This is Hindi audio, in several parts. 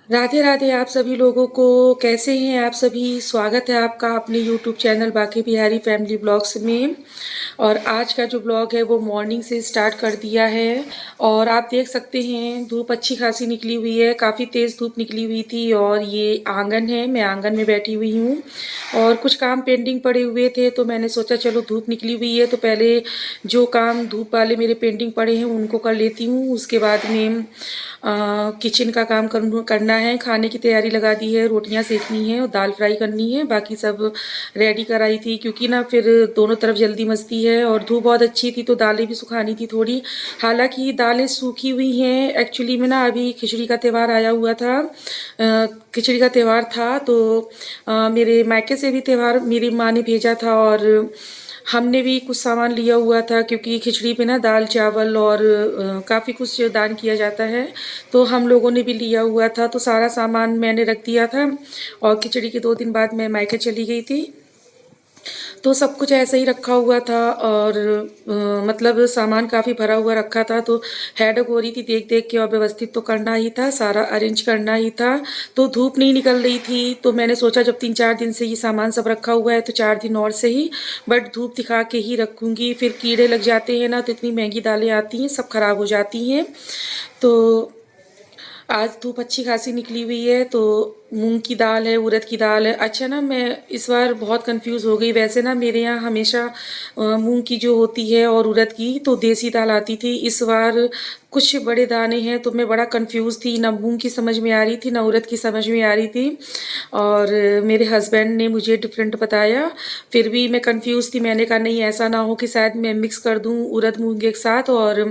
राधे राधे आप सभी लोगों को। कैसे हैं आप सभी? स्वागत है आपका अपने यूट्यूब चैनल बाकी बिहारी फैमिली ब्लॉग्स में। और आज का जो ब्लॉग है वो मॉर्निंग से स्टार्ट कर दिया है। और आप देख सकते हैं धूप अच्छी खासी निकली हुई है, काफ़ी तेज़ धूप निकली हुई थी। और ये आंगन है, मैं आंगन में बैठी हुई हूँ और कुछ काम पेंडिंग पड़े हुए थे, तो मैंने सोचा चलो धूप निकली हुई है तो पहले जो काम धूप वाले मेरे पेंडिंग पड़े हैं उनको कर लेती हूँ। उसके बाद में किचन का काम करना है। खाने की तैयारी लगा दी है, रोटियां सेकनी है और दाल फ्राई करनी है। बाकी सब रेडी कराई थी क्योंकि ना फिर दोनों तरफ जल्दी मचती है। और धूप बहुत अच्छी थी तो दालें भी सुखानी थी थोड़ी। हालांकि दालें सूखी हुई हैं। एक्चुअली में ना अभी खिचड़ी का त्यौहार आया हुआ था, खिचड़ी का त्यौहार था तो मेरे मायके से भी त्यौहार मेरी माँ ने भेजा था और हमने भी कुछ सामान लिया हुआ था क्योंकि खिचड़ी पे ना दाल चावल और काफ़ी कुछ दान किया जाता है। तो हम लोगों ने भी लिया हुआ था तो सारा सामान मैंने रख दिया था। और खिचड़ी के 2 दिन बाद मैं मायके चली गई थी तो सब कुछ ऐसे ही रखा हुआ था। और मतलब सामान काफ़ी भरा हुआ रखा था तो हेडेक हो रही थी देख देख के। और व्यवस्थित तो करना ही था, सारा अरेंज करना ही था। तो धूप नहीं निकल रही थी तो मैंने सोचा जब 3-4 दिन से ये सामान सब रखा हुआ है तो 4 दिन और से ही बट धूप दिखा के ही रखूँगी। फिर कीड़े लग जाते हैं ना तो इतनी महंगी दालें आती हैं, सब खराब हो जाती हैं। तो आज धूप अच्छी खासी निकली हुई है तो मूंग की दाल है, उड़द की दाल है। अच्छा ना, मैं इस बार बहुत कंफ्यूज हो गई। वैसे ना मेरे यहाँ हमेशा मूंग की जो होती है और उड़द की तो देसी दाल आती थी। इस बार कुछ बड़े दाने हैं तो मैं बड़ा कंफ्यूज थी, ना मूंग की समझ में आ रही थी ना उड़द की समझ में आ रही थी। और मेरे हस्बैंड ने मुझे डिफरेंट बताया, फिर भी मैं कंफ्यूज थी। मैंने कहा नहीं ऐसा ना हो कि शायद मैं मिक्स कर दूं उड़द मूंग एक साथ और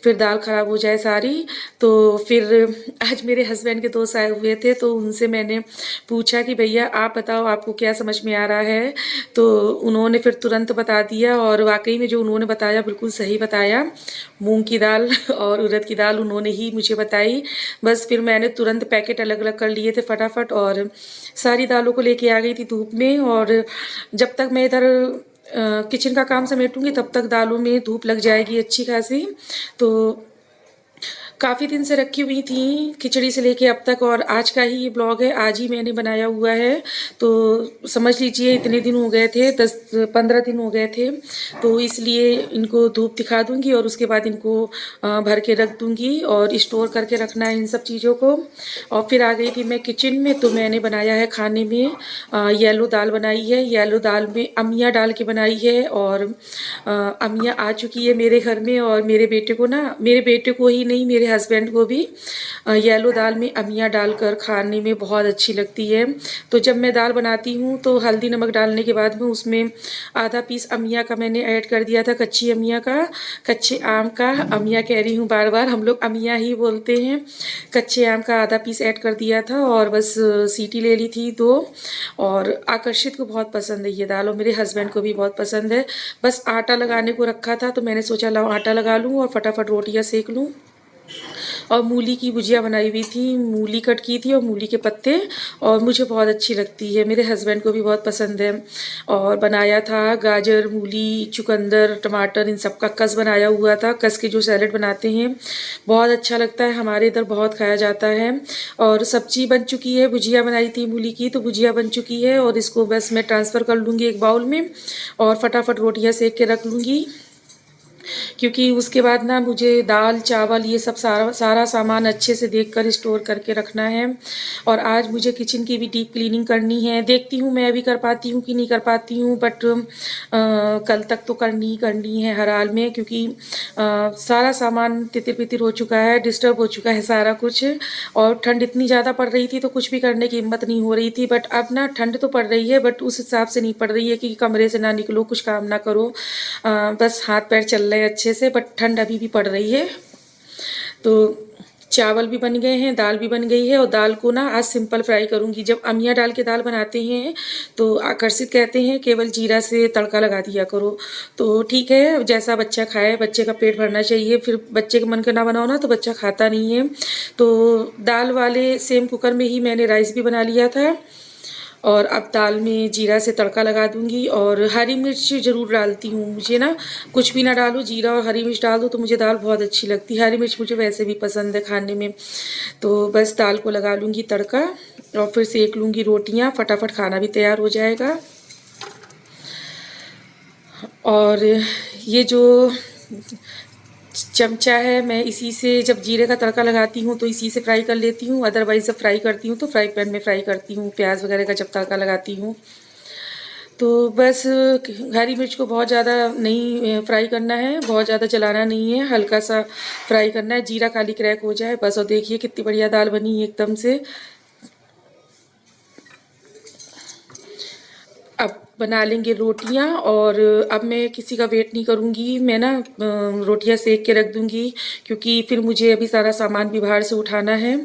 फिर दाल खराब हो जाए सारी। तो फिर आज मेरे हस्बैंड के दोस्त आए हुए थे तो उनसे मैंने पूछा कि भैया आप बताओ आपको क्या समझ में आ रहा है। तो उन्होंने फिर तुरंत बता दिया और वाकई में जो उन्होंने बताया बिल्कुल सही बताया। मूंग की दाल और उड़द की दाल उन्होंने ही मुझे बताई। बस फिर मैंने तुरंत पैकेट अलग अलग कर लिए थे फटाफट और सारी दालों को लेके आ गई थी धूप में। और जब तक मैं इधर किचन का काम समेटूंगी तब तक दालों में धूप लग जाएगी अच्छी खासी। तो काफ़ी दिन से रखी हुई थी खिचड़ी से लेके अब तक। और आज का ही ये ब्लॉग है, आज ही मैंने बनाया हुआ है। तो समझ लीजिए इतने दिन हो गए थे, 10-15 दिन हो गए थे। तो इसलिए इनको धूप दिखा दूंगी और उसके बाद इनको भर के रख दूंगी और स्टोर करके रखना है इन सब चीज़ों को। और फिर आ गई थी मैं किचन में तो मैंने बनाया है खाने में येलो दाल बनाई है। येलो दाल में अमिया डाल के बनाई है और अमिया आ चुकी है मेरे घर में। और मेरे बेटे को ना, मेरे बेटे को ही नहीं मेरे हस्बैंड को भी येलो दाल में अमिया डालकर खाने में बहुत अच्छी लगती है। तो जब मैं दाल बनाती हूँ तो हल्दी नमक डालने के बाद में उसमें आधा पीस अमिया का मैंने ऐड कर दिया था, कच्ची अमिया का, कच्चे आम का। अमिया कह रही हूँ बार बार, हम लोग अमिया ही बोलते हैं। कच्चे आम का आधा पीस ऐड कर दिया था और बस सीटी ले ली थी 2। और आकर्षित को बहुत पसंद है ये दाल और मेरे हस्बैंड को भी बहुत पसंद है। बस आटा लगाने को रखा था तो मैंने सोचा लाओ आटा लगा लूँ और फटाफट रोटियां सेक लूँ। और मूली की भुजिया बनाई हुई थी, मूली कट की थी और मूली के पत्ते, और मुझे बहुत अच्छी लगती है, मेरे हस्बैंड को भी बहुत पसंद है। और बनाया था गाजर, मूली, चुकंदर, टमाटर, इन सब का कस बनाया हुआ था। कस के जो सैलेड बनाते हैं बहुत अच्छा लगता है, हमारे इधर बहुत खाया जाता है। और सब्जी बन चुकी है, भुजिया बनाई थी मूली की तो भुजिया बन चुकी है। और इसको बस मैं ट्रांसफ़र कर लूँगी एक बाउल में और फटाफट रोटियां सेक के रख लूँगी क्योंकि उसके बाद ना मुझे दाल चावल ये सब सारा सारा सामान अच्छे से देखकर स्टोर करके रखना है। और आज मुझे किचन की भी डीप क्लीनिंग करनी है। देखती हूँ मैं अभी कर पाती हूँ कि नहीं कर पाती हूँ, बट कल तक तो करनी ही करनी है हर हाल में क्योंकि सारा सामान तितिर बितिर हो चुका है, डिस्टर्ब हो चुका है सारा कुछ। और ठंड इतनी ज़्यादा पड़ रही थी तो कुछ भी करने की हिम्मत नहीं हो रही थी। बट अब ना ठंड तो पड़ रही है बट उस हिसाब से नहीं पड़ रही है कि कमरे से ना निकलो, कुछ काम ना करो, बस हाथ पैर चल रहे हैं अच्छे से। बट ठंड अभी भी पड़ रही है। तो चावल भी बन गए हैं, दाल भी बन गई है। और दाल को ना आज सिंपल फ्राई करूंगी। जब अमिया डाल के दाल बनाते हैं तो आकर्षित कहते हैं केवल जीरा से तड़का लगा दिया करो। तो ठीक है, जैसा बच्चा खाए, बच्चे का पेट भरना चाहिए। फिर बच्चे के मन का ना बनाओ ना तो बच्चा खाता नहीं है। तो दाल वाले सेम कुकर में ही मैंने राइस भी बना लिया था और अब दाल में जीरा से तड़का लगा दूंगी और हरी मिर्च ज़रूर डालती हूँ। मुझे ना कुछ भी ना डालो, जीरा और हरी मिर्च डाल दो तो मुझे दाल बहुत अच्छी लगती है। हरी मिर्च मुझे वैसे भी पसंद है खाने में। तो बस दाल को लगा लूँगी तड़का और फिर सेक लूँगी रोटियाँ, फटाफट खाना भी तैयार हो जाएगा। और ये जो चमचा है, मैं इसी से जब जीरे का तड़का लगाती हूँ तो इसी से फ्राई कर लेती हूँ। अदरवाइज़ जब फ्राई करती हूँ तो फ्राई पैन में फ्राई करती हूँ, प्याज वगैरह का जब तड़का लगाती हूँ। तो बस हरी मिर्च को बहुत ज़्यादा नहीं फ्राई करना है, बहुत ज़्यादा जलाना नहीं है, हल्का सा फ्राई करना है, जीरा खाली क्रैक हो जाए बस। और देखिए कितनी बढ़िया दाल बनी एकदम से। अब बना लेंगे रोटियां। और अब मैं किसी का वेट नहीं करूँगी, मैं ना रोटियां सेक के रख दूँगी, क्योंकि फिर मुझे अभी सारा सामान भी बाहर से उठाना है।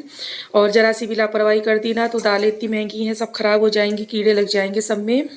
और ज़रा सी भी लापरवाही कर दी ना तो दालें इतनी महंगी हैं, सब खराब हो जाएंगी, कीड़े लग जाएंगे सब में।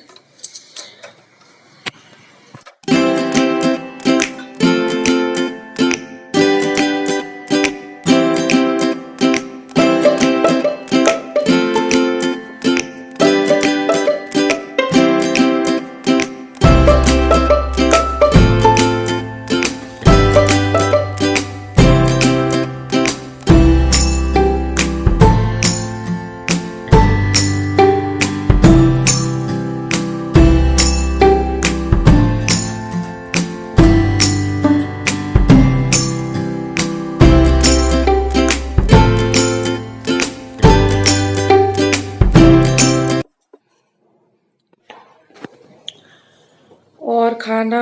और खाना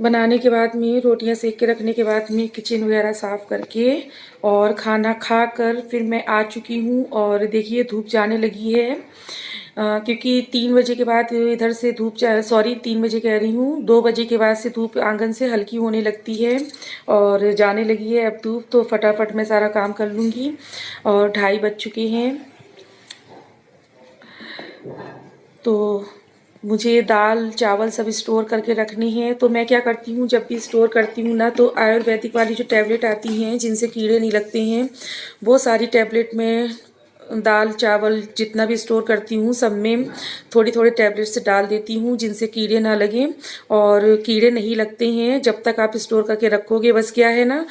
बनाने के बाद में, रोटियां सेक के रखने के बाद में किचन वगैरह साफ़ करके और खाना खा कर फिर मैं आ चुकी हूँ। और देखिए धूप जाने लगी है, क्योंकि 3 बजे के बाद इधर से धूप 3 बजे कह रही हूँ, 2 बजे के बाद से धूप आंगन से हल्की होने लगती है और जाने लगी है अब धूप। तो फटाफट मैं सारा काम कर लूँगी। और 2:30 बज चुके हैं। तो मुझे दाल चावल सब स्टोर करके रखने हैं। तो मैं क्या करती हूँ, जब भी स्टोर करती हूँ ना तो आयुर्वेदिक वाली जो टैबलेट आती हैं जिनसे कीड़े नहीं लगते हैं, वो सारी टैबलेट में दाल चावल जितना भी स्टोर करती हूँ सब में थोड़ी थोड़ी टैबलेट्स डाल देती हूँ, जिनसे कीड़े ना लगें। और कीड़े नहीं लगते हैं जब तक आप स्टोर करके रखोगे। बस क्या है ना,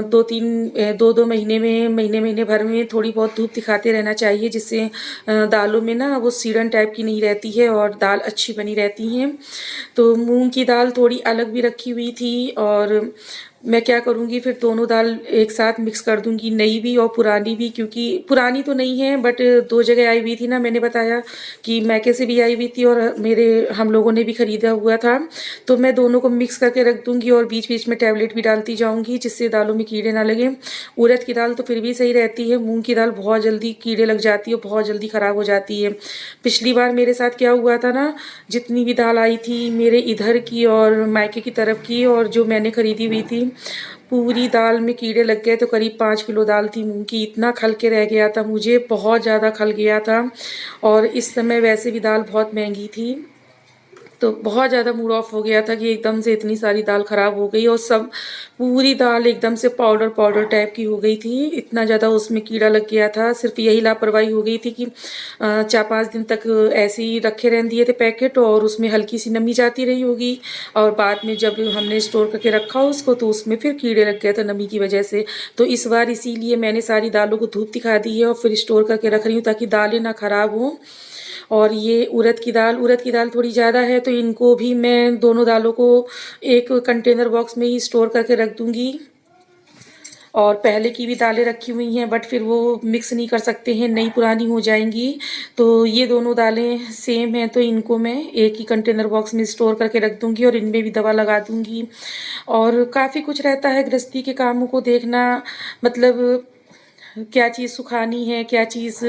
2 महीने में, महीने भर में थोड़ी बहुत धूप दिखाते रहना चाहिए, जिससे दालों में ना वो सीड़न टाइप की नहीं रहती है और दाल अच्छी बनी रहती हैं। तो मूंग की दाल थोड़ी अलग भी रखी हुई थी और मैं क्या करूँगी, फिर दोनों दाल एक साथ मिक्स कर दूँगी, नई भी और पुरानी भी। क्योंकि पुरानी तो नहीं है बट 2 जगह आई हुई थी ना, मैंने बताया कि मैके से भी आई हुई थी और मेरे हम लोगों ने भी ख़रीदा हुआ था। तो मैं दोनों को मिक्स करके रख दूँगी और बीच बीच में टैबलेट भी डालती जाऊँगी, जिससे दालों में कीड़े ना लगें। उड़द की दाल तो फिर भी सही रहती है, मूँग की दाल बहुत जल्दी कीड़े लग जाती है, बहुत जल्दी ख़राब हो जाती है। पिछली बार मेरे साथ क्या हुआ था ना, जितनी भी दाल आई थी मेरे इधर की और मायके की तरफ की और जो मैंने ख़रीदी हुई थी, पूरी दाल में कीड़े लग गए। तो करीब 5 किलो दाल थी मूंग की, इतना खल के रह गया था, मुझे बहुत ज़्यादा खल गया था। और इस समय वैसे भी दाल बहुत महंगी थी, तो बहुत ज़्यादा मूड ऑफ हो गया था कि एकदम से इतनी सारी दाल ख़राब हो गई और सब पूरी दाल एकदम से पाउडर पाउडर टाइप की हो गई थी, इतना ज़्यादा उसमें कीड़ा लग गया था। सिर्फ यही लापरवाही हो गई थी कि 4-5 दिन तक ऐसे ही रखे रहने दिए थे पैकेट और उसमें हल्की सी नमी जाती रही होगी। और बाद में जब हमने स्टोर करके रखा उसको तो उसमें फिर कीड़े लग गए थे नमी की वजह से। तो इस बार इसीलिए मैंने सारी दालों को धूप दिखा दी है और फिर स्टोर करके रख रही हूँ ताकि दालें ना ख़राब हों। और ये उड़द की दाल थोड़ी ज़्यादा है तो इनको भी मैं दोनों दालों को एक कंटेनर बॉक्स में ही स्टोर करके रख दूँगी। और पहले की भी दालें रखी हुई हैं बट फिर वो मिक्स नहीं कर सकते हैं, नई पुरानी हो जाएंगी। तो ये दोनों दालें सेम हैं तो इनको मैं एक ही कंटेनर बॉक्स में स्टोर करके रख दूँगी और इनमें भी दवा लगा दूँगी। और काफ़ी कुछ रहता है गृहस्थी के कामों को देखना, मतलब क्या चीज़ सुखानी है, क्या चीज़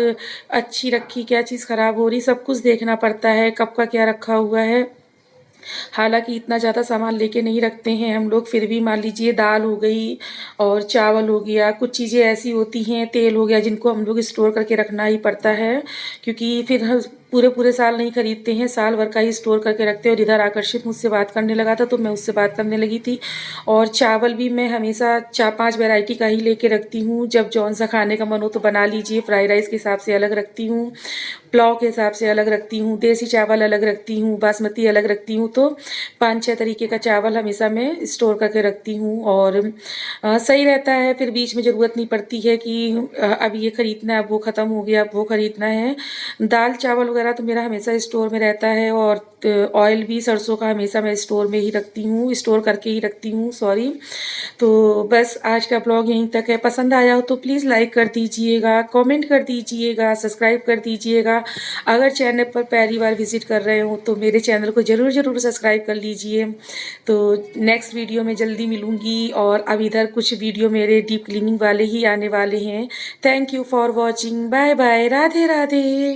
अच्छी रखी, क्या चीज़ ख़राब हो रही, सब कुछ देखना पड़ता है, कब का क्या रखा हुआ है। हालांकि इतना ज़्यादा सामान लेके नहीं रखते हैं हम लोग, फिर भी मान लीजिए दाल हो गई और चावल हो गया, कुछ चीज़ें ऐसी होती हैं, तेल हो गया, जिनको हम लोग स्टोर करके रखना ही पड़ता है। क्योंकि फिर पूरे पूरे साल नहीं खरीदते हैं, साल भर का ही स्टोर करके रखते हैं। और इधर आकर्षित मुझसे बात करने लगा था तो मैं उससे बात करने लगी थी। और चावल भी मैं हमेशा 4-5 वैरायटी का ही लेके रखती हूँ, जब जौन सा खाने का मन हो तो बना लीजिए। फ्राई राइस के हिसाब से अलग रखती हूँ, पुलाव के हिसाब से अलग रखती हूँ, देसी चावल अलग रखती हूँ, बासमती अलग रखती हूँ। तो 5-6 तरीके का चावल हमेशा मैं स्टोर करके रखती हूँ और सही रहता है। फिर बीच में ज़रूरत नहीं पड़ती है कि अब ये ख़रीदना है, अब वो ख़त्म हो गया, अब वो ख़रीदना है। दाल चावल वगैरह तो मेरा हमेशा स्टोर में रहता है और ऑयल भी सरसों का हमेशा मैं स्टोर में ही रखती हूँ, स्टोर करके ही रखती हूँ, सॉरी। तो बस आज का ब्लॉग यहीं तक है। पसंद आया हो तो प्लीज़ लाइक कर दीजिएगा, कमेंट कर दीजिएगा, सब्सक्राइब कर दीजिएगा। अगर चैनल पर पहली बार विजिट कर रहे हो तो मेरे चैनल को ज़रूर सब्सक्राइब कर लीजिए। तो नेक्स्ट वीडियो में जल्दी मिलूँगी और अब इधर कुछ वीडियो मेरे डीप क्लीनिंग वाले ही आने वाले हैं। Thank you for watching. Bye bye. Radhe Radhe.